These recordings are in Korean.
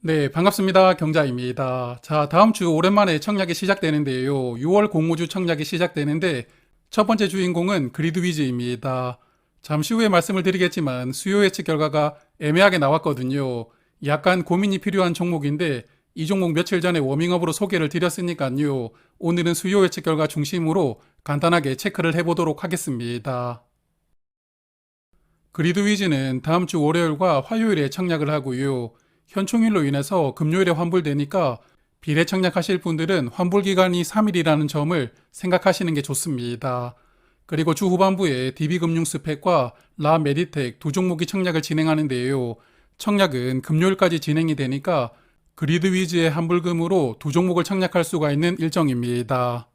네, 반갑습니다. 경자입니다. 자, 다음 주 오랜만에 청약이 시작되는데요. 6월 공모주 청약이 시작되는데 첫 번째 주인공은 그리드위즈입니다. 잠시 후에 말씀을 드리겠지만 수요 예측 결과가 애매하게 나왔거든요. 약간 고민이 필요한 종목인데 이 종목 며칠 전에 워밍업으로 소개를 드렸으니까요. 오늘은 수요 예측 결과 중심으로 간단하게 체크를 해보도록 하겠습니다. 그리드위즈는 다음 주 월요일과 화요일에 청약을 하고요. 현충일로 인해서 금요일에 환불되니까 비례 청약하실 분들은 환불 기간이 3일이라는 점을 생각하시는 게 좋습니다. 그리고 주 후반부에 DB금융스펙과 라메디텍 두 종목이 청약을 진행하는데요. 청약은 금요일까지 진행이 되니까 그리드위즈의 환불금으로 두 종목을 청약할 수가 있는 일정입니다.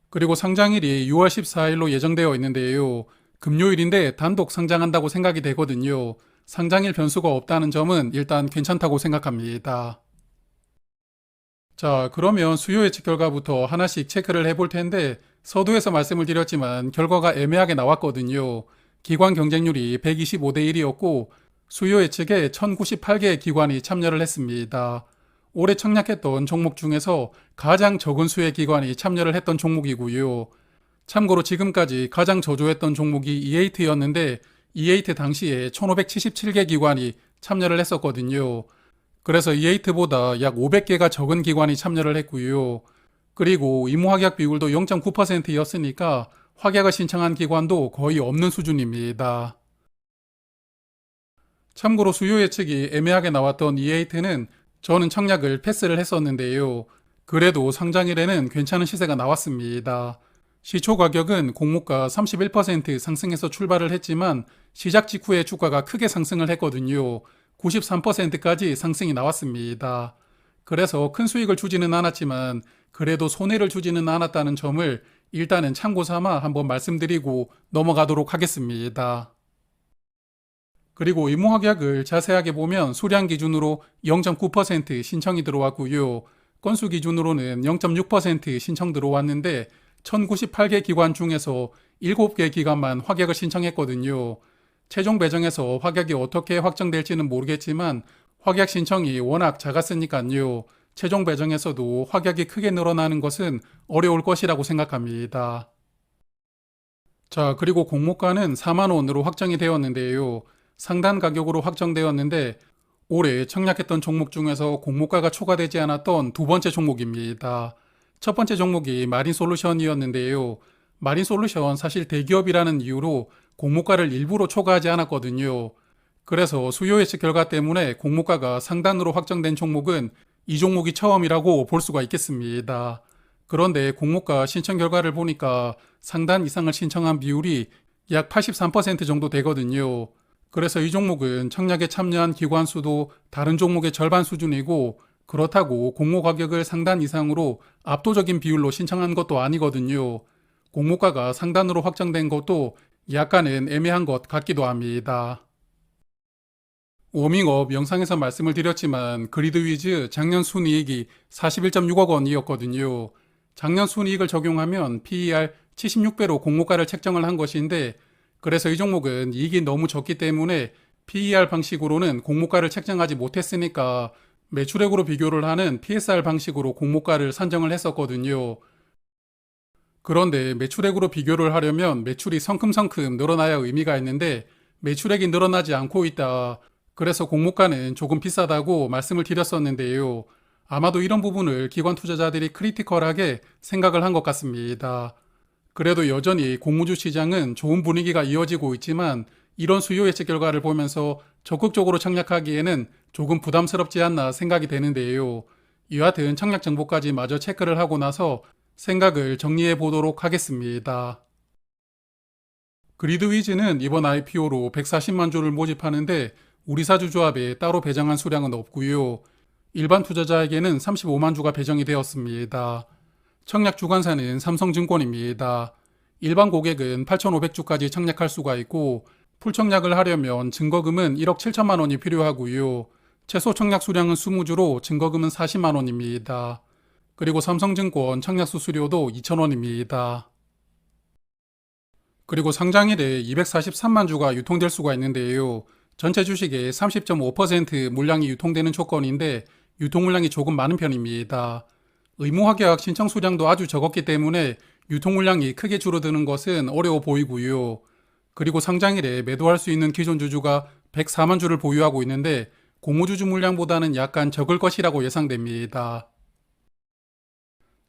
그리고 상장일이 6월 14일로 예정되어 있는데요. 금요일인데 단독 상장한다고 생각이 되거든요. 상장일 변수가 없다는 점은 일단 괜찮다고 생각합니다. 자, 그러면 수요 예측 결과부터 하나씩 체크를 해볼 텐데 서두에서 말씀을 드렸지만 결과가 애매하게 나왔거든요. 기관 경쟁률이 125대 1이었고 수요 예측에 1098개의 기관이 참여를 했습니다. 올해 청약했던 종목 중에서 가장 적은 수의 기관이 참여를 했던 종목이고요. 참고로 지금까지 가장 저조했던 종목이 E8였는데 E8 당시에 1577개 기관이 참여를 했었거든요. 그래서 E8보다 약 500개가 적은 기관이 참여를 했고요. 그리고 임무 확약 비율도 0.9%였으니까 확약을 신청한 기관도 거의 없는 수준입니다. 참고로 수요 예측이 애매하게 나왔던 E8는 저는 청약을 패스를 했었는데요. 그래도 상장일에는 괜찮은 시세가 나왔습니다. 시초 가격은 공모가 31% 상승해서 출발을 했지만 시작 직후에 주가가 크게 상승을 했거든요. 93%까지 상승이 나왔습니다. 그래서 큰 수익을 주지는 않았지만 그래도 손해를 주지는 않았다는 점을 일단은 참고 삼아 한번 말씀드리고 넘어가도록 하겠습니다. 그리고 임무확약을 자세하게 보면 수량 기준으로 0.9% 신청이 들어왔고요. 건수 기준으로는 0.6% 신청 들어왔는데 1098개 기관 중에서 7개 기관만 확약을 신청했거든요. 최종 배정에서 확약이 어떻게 확정될지는 모르겠지만 확약 신청이 워낙 작았으니까요. 최종 배정에서도 확약이 크게 늘어나는 것은 어려울 것이라고 생각합니다. 자, 그리고 공모가는 4만 원으로 확정이 되었는데요. 상단 가격으로 확정되었는데 올해 청약했던 종목 중에서 공모가가 초과되지 않았던 두 번째 종목입니다. 첫 번째 종목이 마린솔루션이었는데요. 마린솔루션 사실 대기업이라는 이유로 공모가를 일부러 초과하지 않았거든요. 그래서 수요 예측 결과 때문에 공모가가 상단으로 확정된 종목은 이 종목이 처음이라고 볼 수가 있겠습니다. 그런데 공모가 신청 결과를 보니까 상단 이상을 신청한 비율이 약 83% 정도 되거든요. 그래서 이 종목은 청약에 참여한 기관 수도 다른 종목의 절반 수준이고 그렇다고 공모 가격을 상단 이상으로 압도적인 비율로 신청한 것도 아니거든요. 공모가가 상단으로 확정된 것도 약간은 애매한 것 같기도 합니다. 워밍업 영상에서 말씀을 드렸지만 그리드위즈 작년 순이익이 41.6억 원이었거든요. 작년 순이익을 적용하면 PER 76배로 공모가를 책정을 한 것인데 그래서 이 종목은 이익이 너무 적기 때문에 PER 방식으로는 공모가를 책정하지 못했으니까 매출액으로 비교를 하는 PSR 방식으로 공모가를 산정을 했었거든요. 그런데 매출액으로 비교를 하려면 매출이 성큼성큼 늘어나야 의미가 있는데 매출액이 늘어나지 않고 있다. 그래서 공모가는 조금 비싸다고 말씀을 드렸었는데요. 아마도 이런 부분을 기관 투자자들이 크리티컬하게 생각을 한 것 같습니다. 그래도 여전히 공모주 시장은 좋은 분위기가 이어지고 있지만 이런 수요 예측 결과를 보면서 적극적으로 청약하기에는 조금 부담스럽지 않나 생각이 되는데요. 여하튼 청약 정보까지 마저 체크를 하고 나서 생각을 정리해 보도록 하겠습니다. 그리드위즈는 이번 IPO로 140만 주를 모집하는데 우리사주 조합에 따로 배정한 수량은 없고요. 일반 투자자에게는 35만 주가 배정이 되었습니다. 청약 주관사는 삼성증권입니다. 일반 고객은 8,500주까지 청약할 수가 있고 풀청약을 하려면 증거금은 1억 7천만 원이 필요하고요. 최소 청약 수량은 20주로 증거금은 40만 원입니다. 그리고 삼성증권 청약 수수료도 2,000원입니다. 그리고 상장일에 243만 주가 유통될 수가 있는데요. 전체 주식의 30.5% 물량이 유통되는 조건인데 유통 물량이 조금 많은 편입니다. 의무화계약 신청 수량도 아주 적었기 때문에 유통 물량이 크게 줄어드는 것은 어려워 보이고요. 그리고 상장일에 매도할 수 있는 기존 주주가 104만 주를 보유하고 있는데 공모주주 물량보다는 약간 적을 것이라고 예상됩니다.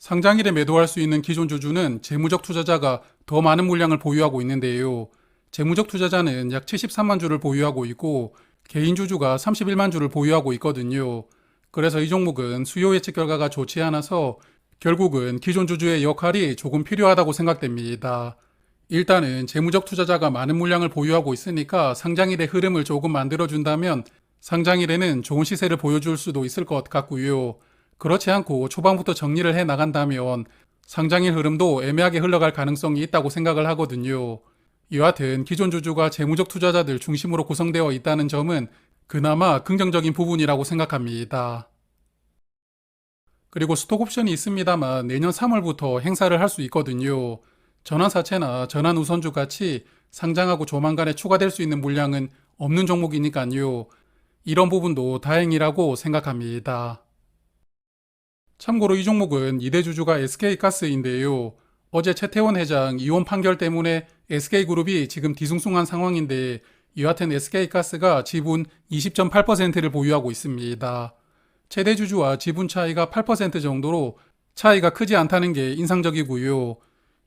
상장일에 매도할 수 있는 기존 주주는 재무적 투자자가 더 많은 물량을 보유하고 있는데요. 재무적 투자자는 약 73만 주를 보유하고 있고 개인 주주가 31만 주를 보유하고 있거든요. 그래서 이 종목은 수요 예측 결과가 좋지 않아서 결국은 기존 주주의 역할이 조금 필요하다고 생각됩니다. 일단은 재무적 투자자가 많은 물량을 보유하고 있으니까 상장일의 흐름을 조금 만들어준다면 상장일에는 좋은 시세를 보여줄 수도 있을 것 같고요. 그렇지 않고 초반부터 정리를 해 나간다면 상장일 흐름도 애매하게 흘러갈 가능성이 있다고 생각을 하거든요. 여하튼 기존 주주가 재무적 투자자들 중심으로 구성되어 있다는 점은 그나마 긍정적인 부분이라고 생각합니다. 그리고 스톡옵션이 있습니다만 내년 3월부터 행사를 할 수 있거든요. 전환사채나 전환우선주 같이 상장하고 조만간에 추가될 수 있는 물량은 없는 종목이니까요. 이런 부분도 다행이라고 생각합니다. 참고로 이 종목은 2대 주주가 SK가스인데요. 어제 최태원 회장 이혼 판결 때문에 SK그룹이 지금 뒤숭숭한 상황인데 여하튼 SK가스가 지분 20.8%를 보유하고 있습니다. 최대 주주와 지분 차이가 8% 정도로 차이가 크지 않다는 게 인상적이고요.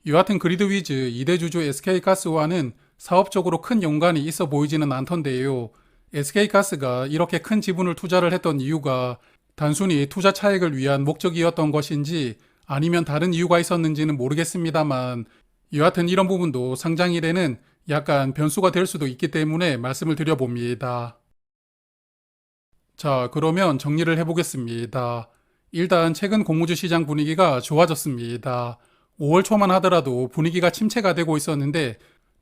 여하튼 그리드위즈 2대 주주 SK가스와는 사업적으로 큰 연관이 있어 보이지는 않던데요. SK가스가 이렇게 큰 지분을 투자를 했던 이유가 단순히 투자 차익을 위한 목적이었던 것인지 아니면 다른 이유가 있었는지는 모르겠습니다만 여하튼 이런 부분도 상장일에는 약간 변수가 될 수도 있기 때문에 말씀을 드려봅니다. 자, 그러면 정리를 해보겠습니다. 일단 최근 공모주 시장 분위기가 좋아졌습니다. 5월 초만 하더라도 분위기가 침체가 되고 있었는데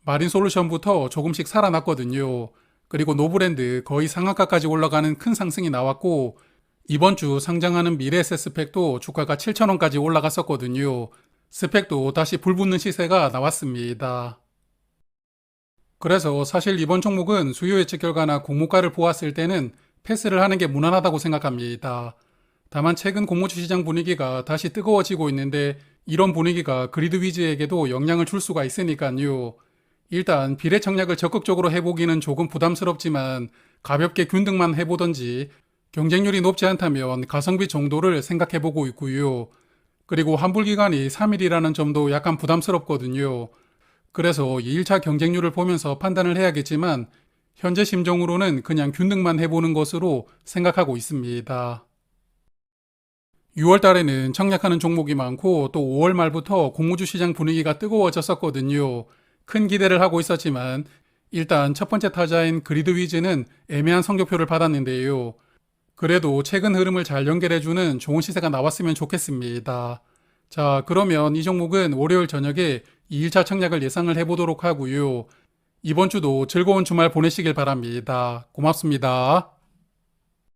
마린솔루션부터 조금씩 살아났거든요. 그리고 노브랜드 거의 상한가까지 올라가는 큰 상승이 나왔고 이번 주 상장하는 미래에셋 스펙도 주가가 7,000원까지 올라갔었거든요. 스펙도 다시 불붙는 시세가 나왔습니다. 그래서 사실 이번 종목은 수요 예측 결과나 공모가를 보았을 때는 패스를 하는 게 무난하다고 생각합니다. 다만 최근 공모주 시장 분위기가 다시 뜨거워지고 있는데 이런 분위기가 그리드위즈에게도 영향을 줄 수가 있으니까요. 일단 비례 청약을 적극적으로 해보기는 조금 부담스럽지만 가볍게 균등만 해보던지 경쟁률이 높지 않다면 가성비 정도를 생각해보고 있고요. 그리고 환불기간이 3일이라는 점도 약간 부담스럽거든요. 그래서 2일차 경쟁률을 보면서 판단을 해야겠지만 현재 심정으로는 그냥 균등만 해보는 것으로 생각하고 있습니다. 6월 달에는 청약하는 종목이 많고 또 5월 말부터 공모주 시장 분위기가 뜨거워졌었거든요. 큰 기대를 하고 있었지만 일단 첫 번째 타자인 그리드위즈는 애매한 성적표를 받았는데요. 그래도 최근 흐름을 잘 연결해주는 좋은 시세가 나왔으면 좋겠습니다. 자, 그러면 이 종목은 월요일 저녁에 2일차 청약을 예상을 해보도록 하고요. 이번 주도 즐거운 주말 보내시길 바랍니다. 고맙습니다.